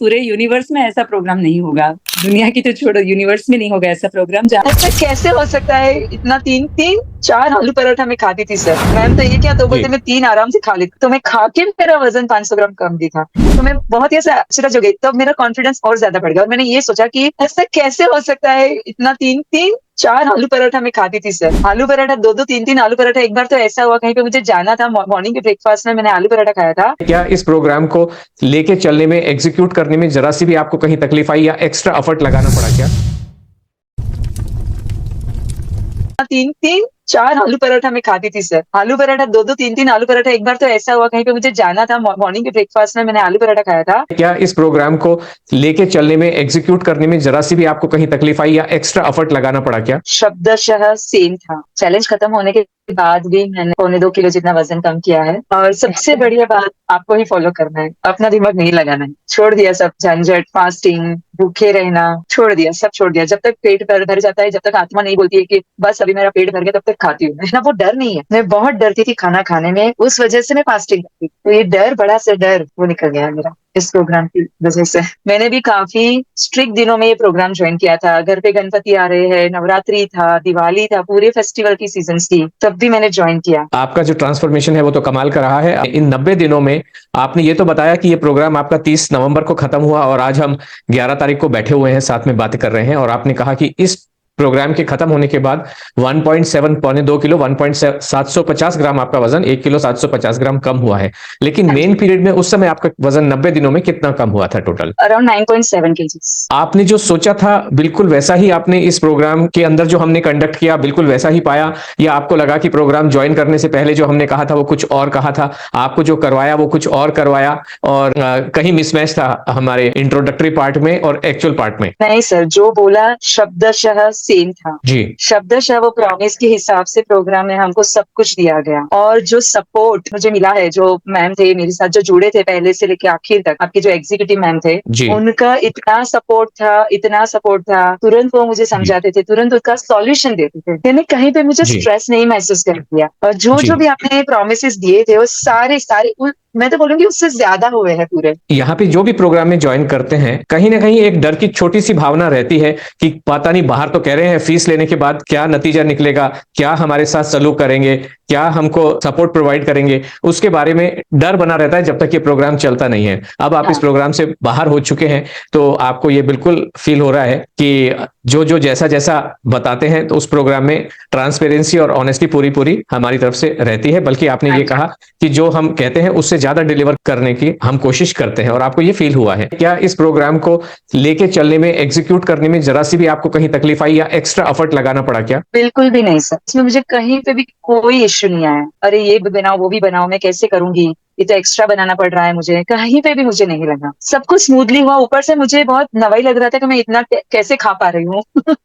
पूरे यूनिवर्स में ऐसा प्रोग्राम नहीं होगा। दुनिया की तो छोड़ो, यूनिवर्स में नहीं होगा ऐसा प्रोग्राम जहाँ ऐसा कैसे हो सकता है? इतना तीन तीन चार आलू पराठा मैं खाती थी सर। मैम तो ये क्या, तो बोलते जी। मैं 3 आराम से खा लेती। तो मैं खा के मेरा वजन 500 ग्राम कम दिखा। तो मैं बहुत ही ऐसा आश्चर्य हो गई। तब मेरा कॉन्फिडेंस और ज्यादा बढ़ गया और मैंने ये सोचा कि ऐसा कैसे हो सकता है? इतना तीन तीन चार आलू पराठा मैं खाती थी सर। आलू पराठा दो दो तीन तीन आलू पराठा। एक बार तो ऐसा हुआ, कहीं पे मुझे जाना था, मॉर्निंग के ब्रेकफास्ट में मैंने आलू पराठा खाया था। क्या इस प्रोग्राम को लेके चलने में, एग्जीक्यूट करने में जरा सी भी आपको कहीं तकलीफ आई या एक्स्ट्रा एफर्ट लगाना पड़ा क्या? तीन तीन चार आलू पराठा मैं खाती थी सर। आलू पराठा दो दो तीन तीन आलू पराठा। एक बार तो ऐसा हुआ, कहीं पे मुझे जाना था, मॉर्निंग के ब्रेकफास्ट में मैंने आलू पराठा खाया था। क्या इस प्रोग्राम को लेके चलने में, एग्जीक्यूट करने में जरा सी भी आपको कहीं तकलीफ आई या एक्स्ट्रा एफर्ट लगाना पड़ा क्या? शब्दशः सेम था। चैलेंज खत्म होने के बाद भी मैंने 1.25 किलो जितना वजन कम किया है। और सबसे बढ़िया बात, आपको ही फॉलो करना है, अपना दिमाग नहीं लगाना है। छोड़ दिया सब झंझट, फास्टिंग, भूखे रहना छोड़ दिया, सब छोड़ दिया। जब तक पेट भर जाता है, जब तक आत्मा नहीं बोलती है कि बस अभी मेरा पेट भर गया, तब तक खाती हूँ। ना वो डर नहीं है। मैं बहुत डरती थी खाना खाने में, उस वजह से मैं फास्टिंग करती थी। तो ये डर, बड़ा से डर, वो निकल गया है मेरा इस प्रोग्राम की वजह से। मैंने भी काफी स्ट्रिक्ट दिनों में ये प्रोग्राम ज्वाइन किया था। घर पे गणपति आ रहे हैं, नवरात्रि था, दिवाली था, पूरे फेस्टिवल की सीजन थी, तब भी मैंने ज्वाइन किया। आपका जो ट्रांसफॉर्मेशन है वो तो कमाल का रहा है। इन 90 दिनों में आपने ये तो बताया कि ये प्रोग्राम आपका 30 नवंबर को खत्म हुआ और आज हम 11 तारीख को बैठे हुए हैं, साथ में बातें कर रहे हैं, और आपने कहा कि इस प्रोग्राम के खत्म होने के बाद 1.7 पौने 2 किलो 1.750 ग्राम आपका वजन 1 किलो 750 ग्राम कम हुआ है। लेकिन मेन पीरियड में उस समय आपका वजन 90 दिनों में कितना कम हुआ था टोटल? Around 9.7 KGs. आपने जो सोचा था बिल्कुल वैसा ही आपने इस प्रोग्राम के अंदर जो हमने कंडक्ट किया बिल्कुल वैसा ही पाया, या आपको लगा कि प्रोग्राम ज्वाइन करने से पहले जो हमने कहा था वो कुछ और कहा था, आपको जो करवाया वो कुछ और करवाया, और कहीं मिसमैच था हमारे इंट्रोडक्टरी पार्ट में और एक्चुअल पार्ट में? नहीं सर, जो बोला शब्दशः सेम था जी। शब्दशः वो प्रॉमिस के हिसाब से प्रोग्राम में हमको सब कुछ दिया गया। और जो सपोर्ट मुझे मिला है, जो मैम थे मेरे साथ, जो जुड़े थे पहले से लेके आखिर तक, आपके जो एग्जीक्यूटिव मैम थे, जी। उनका इतना सपोर्ट था, इतना सपोर्ट था। तुरंत वो मुझे समझाते थे, तुरंत उसका सॉल्यूशन देते थे। मैंने कहीं पे मुझे जी। स्ट्रेस नहीं महसूस कर दिया। और जो जी। जो भी आपने प्रॉमिसेस दिए थे, वो सारे सारे मैं तो बोलूंगी उससे ज्यादा हुए हैं पूरे। यहाँ पे जो भी प्रोग्राम में ज्वाइन करते हैं, कहीं ना कहीं एक डर की छोटी सी भावना रहती है कि पता नहीं, बाहर तो कह रहे हैं फीस लेने के बाद क्या नतीजा निकलेगा, क्या हमारे साथ सलूक करेंगे, क्या हमको सपोर्ट प्रोवाइड करेंगे, उसके बारे में डर बना रहता है जब तक ये प्रोग्राम चलता नहीं है। अब आप इस प्रोग्राम से बाहर हो चुके हैं तो आपको ये बिल्कुल फील हो रहा है कि जो जो जैसा जैसा बताते हैं तो उस प्रोग्राम में ट्रांसपेरेंसी और ऑनेस्टी पूरी पूरी हमारी तरफ से रहती है। बल्कि आपने ये कहा कि जो हम कहते हैं उससे ज्यादा डिलीवर करने की हम कोशिश करते हैं, और आपको ये फील हुआ है। क्या इस प्रोग्राम को लेके चलने में, एग्जीक्यूट करने में जरा सी भी आपको कहीं तकलीफ आई या एक्स्ट्रा एफर्ट लगाना पड़ा क्या? बिल्कुल भी नहीं सर, इसमें मुझे कहीं पे भी कोई इश्यू नहीं आया। अरे ये भी बनाओ, वो भी बनाओ, मैं कैसे करूंगी, ये तो एक्स्ट्रा बनाना पड़ रहा है मुझे, कहीं पे भी मुझे नहीं लगा। सब कुछ स्मूथली हुआ। ऊपर से मुझे बहुत नवाई लग रहा था कि मैं इतना कैसे खा पा रही हूँ।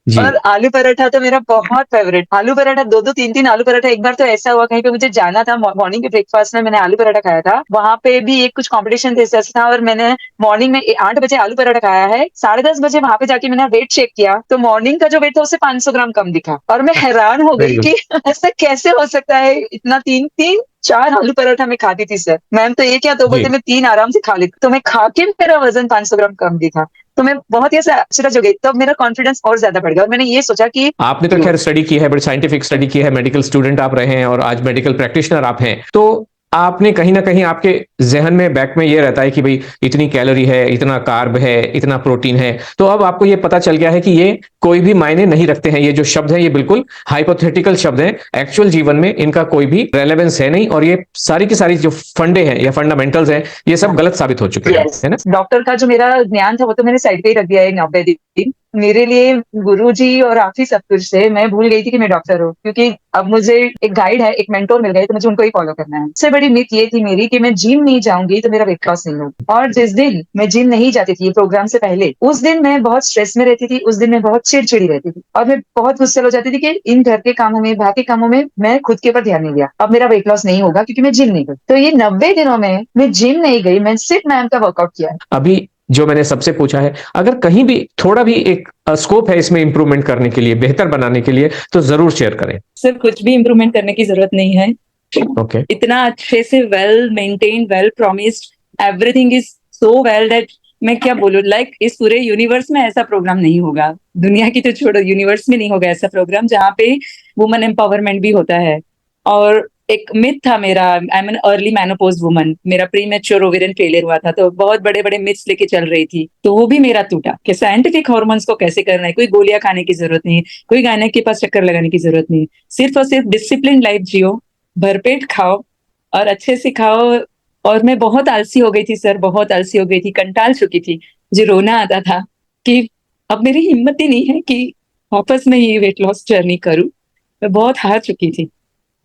जी। और आलू पराठा तो मेरा बहुत फेवरेट। आलू पराठा दो दो तीन तीन आलू पराठा। एक बार तो ऐसा हुआ, कहीं पे मुझे जाना था, मॉर्निंग के ब्रेकफास्ट में मैंने आलू पराठा खाया था। वहां पे भी एक कुछ कॉम्पिटिशन था और मैंने मॉर्निंग में 8 बजे आलू पराठा खाया है। 10:30 बजे वहां पे जाके मैंने वेट चेक किया, तो मॉर्निंग का जो वेट था उससे 500 ग्राम कम दिखा। और मैं हैरान हो गई कि ऐसा कैसे हो सकता है? इतना तीन तीन चार आलू पराठा मैं खाती थी सर। मैम तो ये क्या, तो बोलते मैं 3 आराम से खा लेती। तो मैं खा के मेरा वजन 500 ग्राम कम दिखा। तो मैं बहुत ही ऐसा आश्चर्य हो गई। तब मेरा कॉन्फिडेंस और ज्यादा बढ़ गया और मैंने ये सोचा कि आपने तो खैर स्टडी की है, बड़ी साइंटिफिक स्टडी की है, मेडिकल स्टूडेंट आप रहे हैं और आज मेडिकल प्रैक्टिशनर आप हैं, तो आपने कहीं ना कहीं आपके जहन में, बैक में ये रहता है कि भाई इतनी कैलोरी है, इतना कार्ब है, इतना प्रोटीन है। तो अब आपको ये पता चल गया है कि ये कोई भी मायने नहीं रखते हैं, ये जो शब्द हैं ये बिल्कुल हाइपोथेटिकल शब्द हैं, एक्चुअल जीवन में इनका कोई भी रेलेवेंस है नहीं, और ये सारी की सारी जो फंडे हैं या फंडामेंटल्स हैं ये सब गलत साबित हो चुके हैं, है ना? डॉक्टर का जो मेरा ज्ञान था वो तो मैंने साइड पे ही रख दिया है 90 दिन। मेरे लिए गुरुजी और आप ही सब कुछ थे। मैं भूल गई थी कि मैं डॉक्टर हूँ, क्योंकि अब मुझे एक गाइड है, एक मेंटोर मिल गए, तो मुझे उनको ही फॉलो करना है। सबसे बड़ी मिथ ये थी मेरी कि मैं जिम नहीं जाऊंगी तो मेरा वेट लॉस नहीं होगा। और जिस दिन मैं जिम नहीं जाती थी प्रोग्राम से पहले, उस दिन मैं बहुत स्ट्रेस में रहती थी, उस दिन मैं बहुत चिड़चिड़ी रहती थी और मैं बहुत गुस्से हो जाती थी कि इन घर के कामों में, बाकी कामों में मैं खुद के ऊपर ध्यान नहीं दिया। अब मेरा वेट लॉस नहीं होगा क्योंकि मैं जिम नहीं गई। तो ये 90 दिनों में मैं जिम नहीं गई, मैं सिर्फ मैम का वर्कआउट किया। अभी जो मैंने सबसे पूछा है, अगर कहीं भी थोड़ा भी एक स्कोप है इसमें इंप्रूवमेंट करने के लिए, बेहतर बनाने के लिए, तो जरूर शेयर करें। सर कुछ भी इम्प्रूवमेंट करने की जरूरत नहीं है। ओके। इतना अच्छे से well maintained, well promised, everything is so well that मैं क्या बोलूं, लाइक इस पूरे यूनिवर्स में ऐसा प्रोग्राम नहीं होगा, दुनिया की तो छोड़ो, यूनिवर्स में नहीं होगा ऐसा प्रोग्राम जहाँ पे वुमन एम्पावरमेंट भी होता है। और एक मिथ था मेरा, I am an early menopause woman, मेरा प्री मैच्योर ओवेरियन फेलियर हुआ था, तो बहुत बड़े बड़े मिथ्स लेके चल रही थी, तो वो भी मेरा टूटा कि साइंटिफिक हार्मोन्स को कैसे करना है, कोई गोलियां खाने की जरूरत नहीं है, कोई गायनेक के पास चक्कर लगाने की जरूरत नहीं है, सिर्फ और सिर्फ डिसिप्लिन लाइफ जियो, भरपेट खाओ और अच्छे से खाओ। और मैं बहुत आलसी हो गई थी सर, बहुत आलसी हो गई थी, कंटाल चुकी थी, मुझे रोना आता था कि अब मेरी हिम्मत ही नहीं है कि वापस मैं ये वेट लॉस जर्नी करूं, मैं बहुत हार चुकी थी।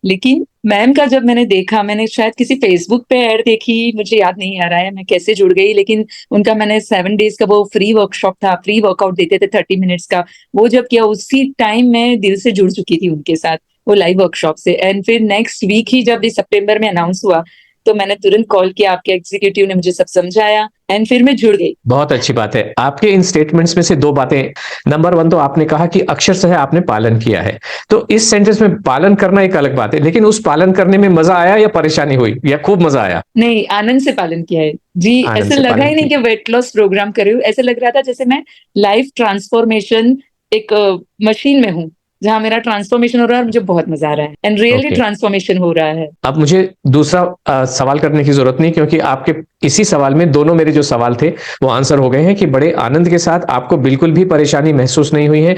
लेकिन मैम का जब मैंने देखा, मैंने शायद किसी फेसबुक पे ऐड देखी, मुझे याद नहीं आ रहा है मैं कैसे जुड़ गई, लेकिन उनका मैंने 7 days का वो फ्री वर्कशॉप था, फ्री वर्कआउट देते थे 30 minutes का, वो जब किया उसी टाइम मैं दिल से जुड़ चुकी थी उनके साथ, वो लाइव वर्कशॉप से। एंड फिर नेक्स्ट वीक ही जब इस सितंबर में अनाउंस हुआ, तो मैंने तुरंत कॉल किया, आपके एग्जीक्यूटिव ने मुझे सब समझाया एंड फिर मैं जुड़ गई। बहुत अच्छी बात है। आपके इन स्टेटमेंट्स में से दो बातें, नंबर वन तो आपने कहा कि अक्षरशः आपने पालन किया है, तो इस सेंटेंस में पालन करना एक अलग बात है, लेकिन उस पालन करने में मजा आया या परेशानी हुई या खूब मजा आया? नहीं, आनंद से पालन किया है जी। आनंद ऐसा से लगा पालन ही नहीं कि वेट लॉस प्रोग्राम कर रही हूँ, ऐसा लग रहा था जैसे मैं लाइफ ट्रांसफॉर्मेशन एक मशीन में हूँ, जहाँ मेरा ट्रांसफॉर्मेशन हो रहा है और मुझे बहुत मजा आ रहा है, एंड रियली ओके। ट्रांसफॉर्मेशन हो रहा है। अब मुझे दूसरा सवाल करने की जरूरत नहीं, क्योंकि आपके इसी सवाल में दोनों मेरे जो सवाल थे वो आंसर हो गए हैं कि बड़े आनंद के साथ, आपको बिल्कुल भी परेशानी महसूस नहीं हुई है।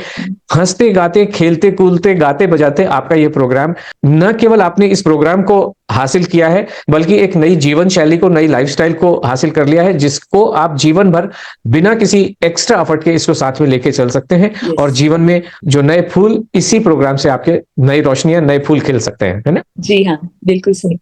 हंसते गाते खेलते कूदते गाते बजाते आपका ये प्रोग्राम, न केवल आपने इस प्रोग्राम को हासिल किया है, बल्कि एक नई जीवन शैली को, नई लाइफस्टाइल को हासिल कर लिया है, जिसको आप जीवन भर बिना किसी एक्स्ट्रा एफर्ट के इसको साथ में लेके चल सकते हैं। Yes. और जीवन में जो नए फूल, इसी प्रोग्राम से आपके नई रोशनियां, नए फूल खिल सकते हैं, है ना? जी हाँ, बिल्कुल सही।